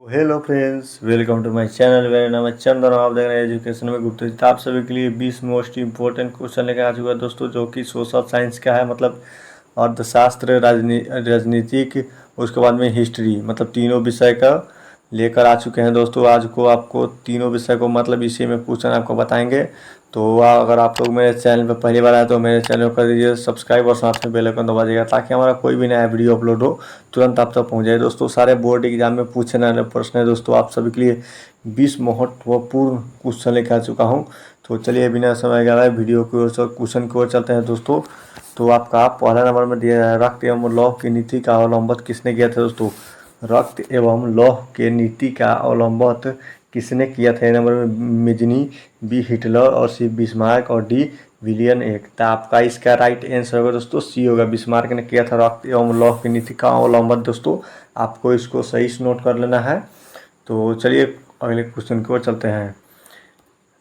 Hello friends, welcome to my channel. मेरा नाम है चंदन और आप देख रहे हैं एजुकेशन में गुप्त। तो आप सभी के लिए 20 मोस्ट इंपॉर्टेंट क्वेश्चन लेकर आ चुका है दोस्तों, जो कि सोशल साइंस का है, मतलब अर्थशास्त्र, राजनीतिक, उसके बाद में हिस्ट्री, मतलब तीनों विषय का लेकर आ चुके हैं दोस्तों। आज को आपको तीनों विषय को मतलब इसी में क्वेश्चन आपको बताएंगे। तो अगर आप लोग मेरे चैनल पर पहली बार आए तो मेरे चैनल को कर दीजिए सब्सक्राइब और साथ में बेल आइकन दबा दीजिएगा, ताकि हमारा कोई भी नया वीडियो अपलोड हो तुरंत आप तक पहुंच जाए दोस्तों। सारे बोर्ड एग्जाम में पूछने वाले प्रश्न है दोस्तों, आप सभी के लिए 20 महत्वपूर्ण क्वेश्चन लेकर आ चुका हूं। तो चलिए बिना समय गवाए वीडियो की ओर क्वेश्चन की ओर चलते हैं दोस्तों। तो आपका पहला नंबर में दिया है, रक्त एवं लौह की नीति का अवलंबन किसने किया था दोस्तों? रक्त एवं लौह के नीति का अवलंबन किसने किया था? नंबर में मिजनी, बी हिटलर और सी बिस्मार्क और डी विलियम एक। तो आपका इसका राइट आंसर होगा दोस्तों सी होगा, बिस्मार्क ने किया था रक्त एवं लौह की नीति का अवलंबन दोस्तों। आपको इसको सही से नोट कर लेना है। तो चलिए अगले क्वेश्चन की ओर चलते हैं।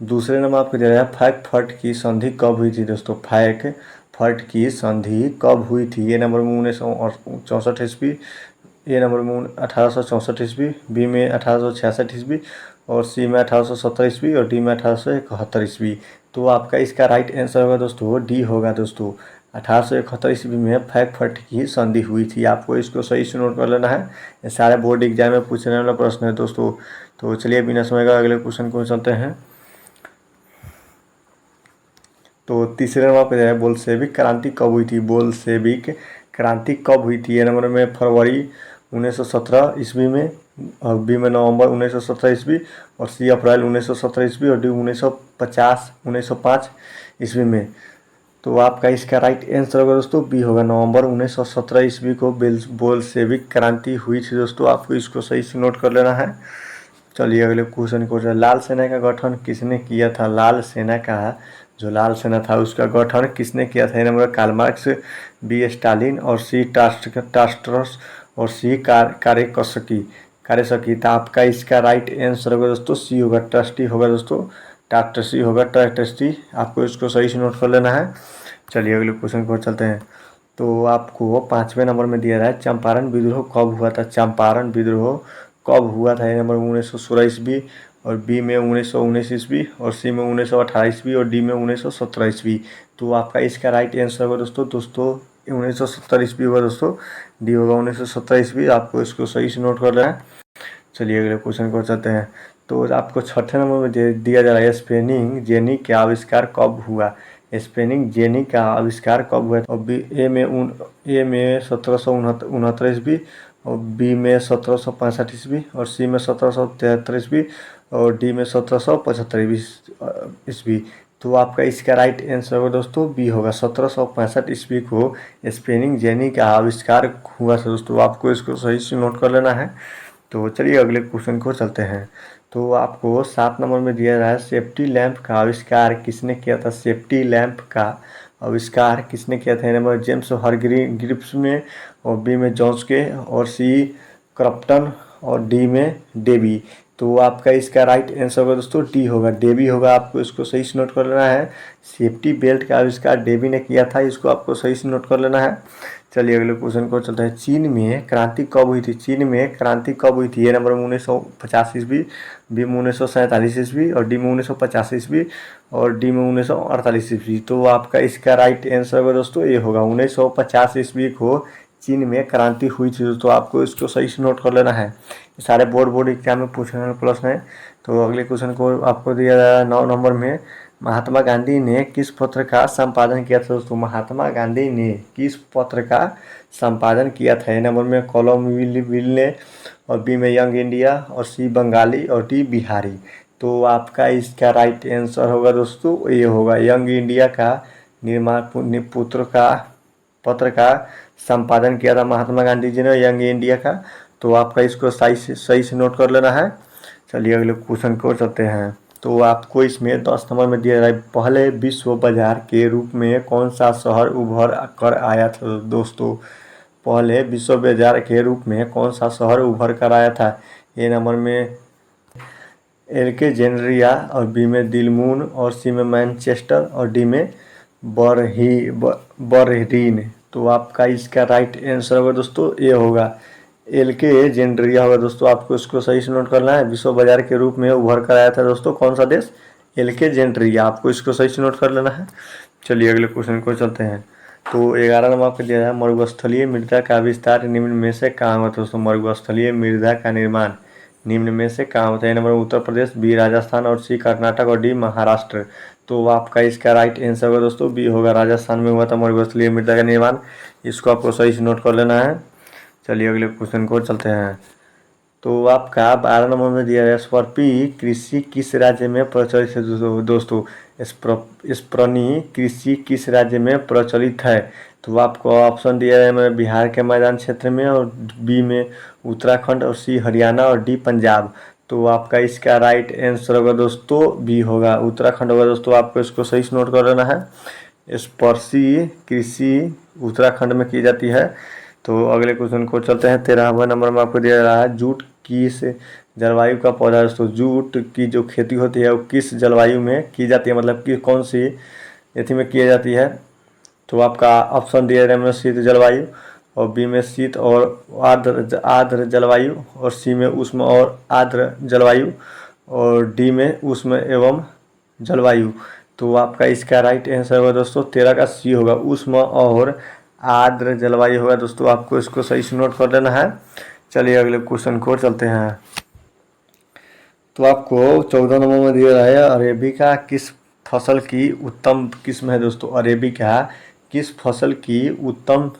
दूसरे नंबर आपको दे रहा है, फैक फट की संधि कब हुई थी दोस्तों? फैक फट की संधि कब हुई थी? ए नंबर में 1964 ईस्वी, ए नंबर में 1864 ईस्वी, बी में 1866 ईस्वी और सी में 1870 ईस्वी और डी में 1871 ईस्वी। तो आपका इसका राइट आंसर होगा दोस्तों डी होगा दोस्तों। 1871 ईस्वी में फैक फट की संधि हुई थी। आपको इसको सही से नोट कर लेना है, ये सारे बोर्ड एग्जाम में पूछने वाला प्रश्न है दोस्तों। तो चलिए बिना समय का अगले क्वेश्चन को चलते हैं। तो तीसरे नंबर पर है, बोल्शेविक क्रांति कब हुई थी? बोल्शेविक क्रांति कब हुई थी? ए नंबर में फरवरी 1917 ईस्वी में और बी में नवंबर 1917 ईस्वी और सी अप्रैल 1917 ईस्वी और डी 1905 ईस्वी में। तो आपका इसका राइट आंसर होगा दोस्तों बी होगा, नवंबर 1917 ईस्वी को बोल्शेविक क्रांति हुई थी दोस्तों। आपको इसको सही से नोट कर लेना है। चलिए अगले क्वेश्चन को, लाल सेना का गठन किसने किया था? लाल सेना का जो लाल सेना था उसका गठन किसने किया था? Number Karl Marx, B Stalin और सी टास्टरस और सी कार्यसकी। तो आपका इसका राइट आंसर होगा दोस्तों सी होगा, ट्रस्टी होगा दोस्तों, टास्टसी होगा, ट्रस्टी। आपको इसको सही से नोट कर लेना है। चलिए अगले क्वेश्चन को चलते हैं। तो आपको 5वें नंबर में दिया रहा है, चंपारण विद्रोह कब हुआ था? चंपारण विद्रोह कब हुआ था? नंबर 1916 ईस्वी और बी में 1919 ईस्वी और सी में 1918 ईस्वी और डी में 1917 ईस्वी। तो आपका इसका राइट आंसर होगा दोस्तों 1970 ईस्वी होगा दोस्तों, डी होगा 1970 ईस्वी। आपको इसको सही से नोट कर लेना है। चलिए अगले क्वेश्चन को चलते हैं। तो आपको 6ठे नंबर में दिया जा रहा है, स्पेनिंग जेनी का आविष्कार कब हुआ? स्पेनिंग जेनी का आविष्कार कब हुआ? और ए में 1769 ईस्वी और बी में 1765 ईस्वी और सी में 1773 ईस्वी और डी में 1775 ईस्वी। तो आपका इसका राइट आंसर होगा दोस्तों बी होगा, 1765 ईस्वी को स्पेनिंग जेनी का आविष्कार हुआ था दोस्तों। आपको इसको सही से नोट कर लेना है। तो चलिए अगले क्वेश्चन को चलते हैं। तो आपको 7 नंबर में दिया रहा है, सेफ्टी लैंप का आविष्कार किसने किया था? सेफ्टी लैंप का आविष्कार किसने किया था? नंबर जेम्स हरग्रीव्स में और बी में जॉन्स के और सी क्रॉम्पटन और डी में डेवी। तो आपका इसका राइट आंसर होगा दोस्तों डी होगा, डेवी होगा। आपको इसको सही से नोट कर लेना है। सेफ्टी बेल्ट का आविष्कार डेवी ने किया था, इसको आपको सही से नोट कर लेना है। चलिए अगले क्वेश्चन को चलते हैं। चीन में क्रांति कब हुई थी? चीन में क्रांति कब हुई थी? ए नंबर में 1950 ईस्वी, बी में 1947 ईस्वी और डी में 1985 ईस्वी और डी में 1948 ईस्वी। तो आपका इसका राइट आंसर होगा दोस्तों ये होगा, 1950 ईस्वी को चीन में क्रांति हुई थी दोस्तों। आपको इसको सही से नोट कर लेना है, सारे बोर्ड एग्जाम में पूछने वाले प्रश्न है। तो अगले क्वेश्चन को आपको दिया जा रहा है 9 नंबर में, महात्मा गांधी ने किस पत्र का संपादन किया था दोस्तों? महात्मा गांधी ने किस पत्र का संपादन किया था? ए नंबर में कॉलम विल ने और बी में यंग इंडिया और सी बंगाली और डी बिहारी। तो आपका इसका राइट आंसर होगा दोस्तों ये होगा, यंग इंडिया का निर्माण पत्र का संपादन किया था महात्मा गांधी जी ने, यंग इंडिया का। तो आपका इसको सही से नोट कर लेना है। चलिए अगले क्वेश्चन को चलते हैं। तो आपको इसमें 10 नंबर में दिया है, पहले विश्व बाजार के रूप में कौन सा शहर उभर कर आया था दोस्तों? पहले विश्व बाजार के रूप में कौन सा शहर उभर कर आया था? ए नंबर में एलेक्जेंड्रिया और बी में दिलमुन और सी में मैनचेस्टर और डी में बरहीन। तो आपका इसका राइट आंसर होगा दोस्तों ये होगा, एल के जेंड्रिया होगा दोस्तों, आपको इसको सही से नोट करना है। विश्व बाजार के रूप में उभर कर आया था दोस्तों कौन सा देश? एल के जेंड्रिया, आपको इसको सही से नोट कर लेना है। चलिए अगले क्वेश्चन को चलते हैं। तो 11 नंबर आपको दिया है, मरुस्थलीय मृदा का विस्तार निम्न में से कहाँ हुआ? दोस्तों मरुस्थलीय मृदा का निर्माण निम्न में से कहाँ होता है? नंबर उत्तर प्रदेश, बी राजस्थान और सी कर्नाटक और डी महाराष्ट्र। तो आपका इसका राइट आंसर होगा दोस्तों बी होगा, राजस्थान में हुआ था मरुस्थलीय मृदा का निर्माण। इसको आपको सही से नोट कर लेना है। चलिए अगले क्वेश्चन को चलते हैं। तो आपका 12 नंबर में दिया है, स्पर्पी कृषि किस राज्य में प्रचलित है? दोस्तों स्प्रनी कृषि किस राज्य में प्रचलित है? तो आपको ऑप्शन दिया है बिहार के मैदान क्षेत्र में, और बी में उत्तराखंड, और सी हरियाणा, और डी पंजाब। तो आपका इसका राइट आंसर होगा दोस्तों बी होगा, उत्तराखंड होगा दोस्तों। आपको इसको सही से नोट कर लेना है। स्पर्शी कृषि उत्तराखंड में की जाती है। तो अगले क्वेश्चन को चलते हैं। 13वें नंबर में आपको दिया रहा है, जूट किस जलवायु का पौधा है? दोस्तों जूट की जो खेती होती है वो किस जलवायु में की जाती है, मतलब कि कौन सी एथी में की जाती है? तो आपका ऑप्शन दिया है में शीत जलवायु, और बी में शीत और आर्द्र जलवायु, और सी में उष्ण और आर्द्र जलवायु, और डी में उष्ण एवं जलवायु। तो आपका इसका राइट आंसर होगा दोस्तों 13 का सी होगा, उष्ण और आर्द्र जलवायु होगा दोस्तों। आपको इसको सही से नोट कर लेना है। चलिए अगले क्वेश्चन को चलते हैं। तो आपको 14 नंबर में दिया रहा है, अरेबिका किस फसल की उत्तम किस्म है? दोस्तों अरेबिका किस फसल की उत्तम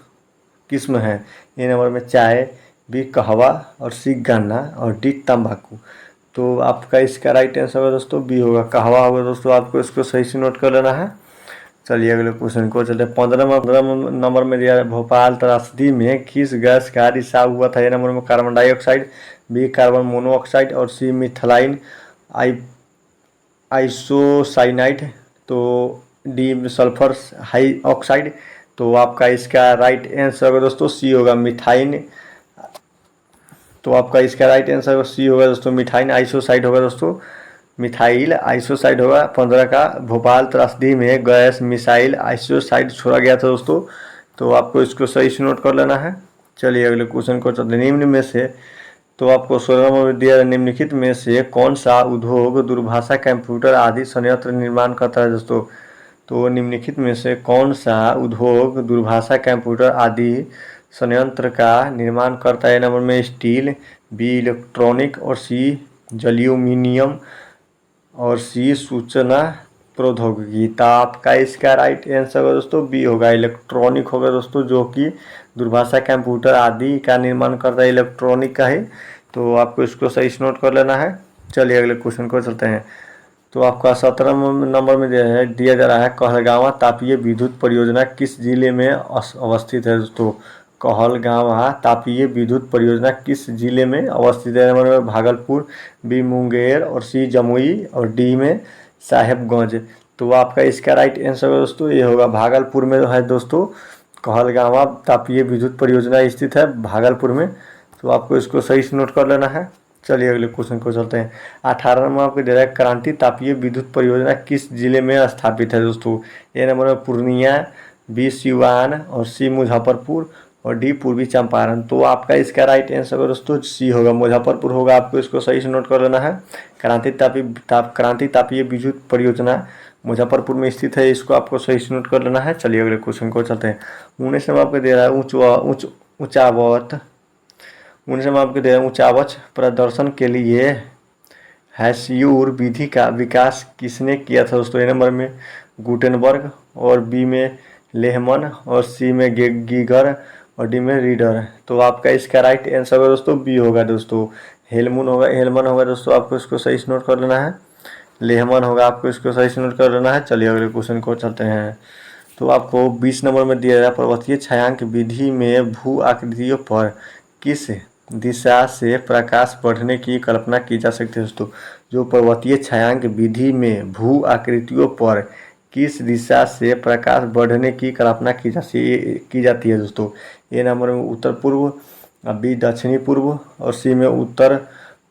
किस्म है? ए नंबर में चाय, बी कहवा, और सी गन्ना, और डी तंबाकू। तो आपका इसका राइट आंसर होगा दोस्तों बी होगा, कहवा होगा दोस्तों। आपको इसको सही से नोट कर लेना है। चलिए अगले क्वेश्चन को चलते हैं। 15 नंबर में दिया है, भोपाल त्रासदी में किस गैस का रिसाव हुआ था? ए नंबर में carbon dioxide, B carbon monoxide, और सी मिथाइल आइसोसाइनाइड, तो डी सल्फर हाई ऑक्साइड। तो आपका इसका राइट आंसर होगा दोस्तों सी होगा, मिथाइन। तो आपका इसका राइट आंसर सी होगा दोस्तों, मिथाइल आइसोसाइड होगा दोस्तों, मिथाइल आइसोसाइड होगा। 15 का भोपाल त्रासदी में गैस मिसाइल आइसोसाइड छोड़ा गया था दोस्तों। तो आपको इसको सही से नोट कर लेना है। चलिए अगले क्वेश्चन को चलते। निम्न में से, तो आपको 16 में दिया, निम्नलिखित में से कौन सा उद्योग दूरभाषा कंप्यूटर आदि संयंत्र निर्माण करता है? दोस्तों तो निम्नलिखित में से कौन सा उद्योग दूरभाषा कंप्यूटर आदि संयंत्र का निर्माण करता है? नंबर में स्टील, बी इलेक्ट्रॉनिक, और सी जल्यूमिनियम, और सी सूचना प्रौद्योगिकी। तो आपका इसका राइट आंसर होगा दोस्तों बी होगा, इलेक्ट्रॉनिक होगा दोस्तों, जो कि दूरभाषा कंप्यूटर आदि का निर्माण करता है, इलेक्ट्रॉनिक का है। तो आपको इसको सही से नोट कर लेना है। चलिए अगले क्वेश्चन को चलते हैं। तो आपका 17 नंबर में दिया जा रहा है, कहलगांव तापीय विद्युत परियोजना किस जिले में अवस्थित है? दोस्तों कहलगांव तापीय विद्युत परियोजना किस जिले में अवस्थित है? नंबर में भागलपुर, बी मुंगेर, और सी जमुई, और डी में साहेबगंज। तो आपका इसका राइट आंसर दोस्तों ये होगा, भागलपुर में है दोस्तों। कहलगांव तापीय विद्युत परियोजना स्थित है भागलपुर में। तो आपको इसको सही से नोट कर लेना है। चलिए अगले क्वेश्चन को चलते हैं। 18 नंबर आपको दे रहा है, क्रांति तापीय विद्युत परियोजना किस जिले में स्थापित है? दोस्तों ए नंबर में पूर्णिया, बी सिवान, और सी मुजफ्फरपुर, और डी पूर्वी चंपारण। तो आपका इसका राइट आंसर दोस्तों सी होगा, मुजफ्फरपुर होगा। आपको इसको सही से नोट कर लेना है। क्रांति तापीय विद्युत परियोजना मुजफ्फरपुर में स्थित है, इसको आपको सही से नोट कर लेना है। चलिए अगले क्वेश्चन को चलते हैं। 19 नंबर आपको दे रहा है, ऊंचावच प्रदर्शन के लिए हैस्यूर विधि का विकास किसने किया था? दोस्तों ए नंबर में गुटेनबर्ग, और बी में लेहमन, और सी में गीगर, और डी में रीडर। तो आपका इसका राइट आंसर होगा दोस्तों बी होगा दोस्तों, हेलमन होगा दोस्तों। आपको इसको सही से नोट कर लेना है। लेहमन होगा, आपको इसको सही से नोट कर लेना है। चलिए अगले क्वेश्चन को चलते हैं। तो आपको 20 नंबर में दिया गया, पर्वतीय छायांक विधि में भू आकृतियों पर किस दिशा से प्रकाश बढ़ने की कल्पना की जा सकती है? दोस्तों जो पर्वतीय छायांक विधि में भू आकृतियों पर किस दिशा से प्रकाश बढ़ने की कल्पना की जाती है? दोस्तों ए नंबर में उत्तर पूर्व, बी दक्षिणी पूर्व, और सी में उत्तर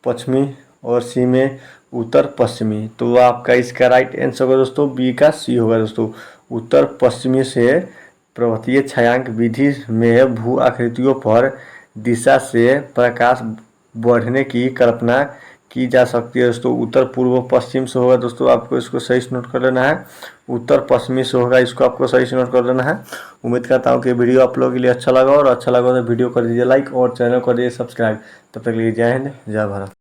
पश्चिमी, और सी में उत्तर पश्चिमी। तो आपका इसका राइट आंसर होगा दोस्तों बी का सी होगा दोस्तों, उत्तर पश्चिमी से पर्वतीय छायांक विधि में भू आकृतियों पर दिशा से प्रकाश बढ़ने की कल्पना की जा सकती है दोस्तों। उत्तर पूर्व पश्चिम से होगा दोस्तों, आपको इसको सही से नोट कर लेना है। उत्तर पश्चिमी से होगा, इसको आपको सही से नोट कर लेना है। उम्मीद करता हूँ कि वीडियो आप लोगों के लिए अच्छा लगा, और अच्छा लगा तो वीडियो कर दीजिए लाइक और चैनल कर दीजिए सब्सक्राइब। तब तक के लिए जय हिंद, जय भारत।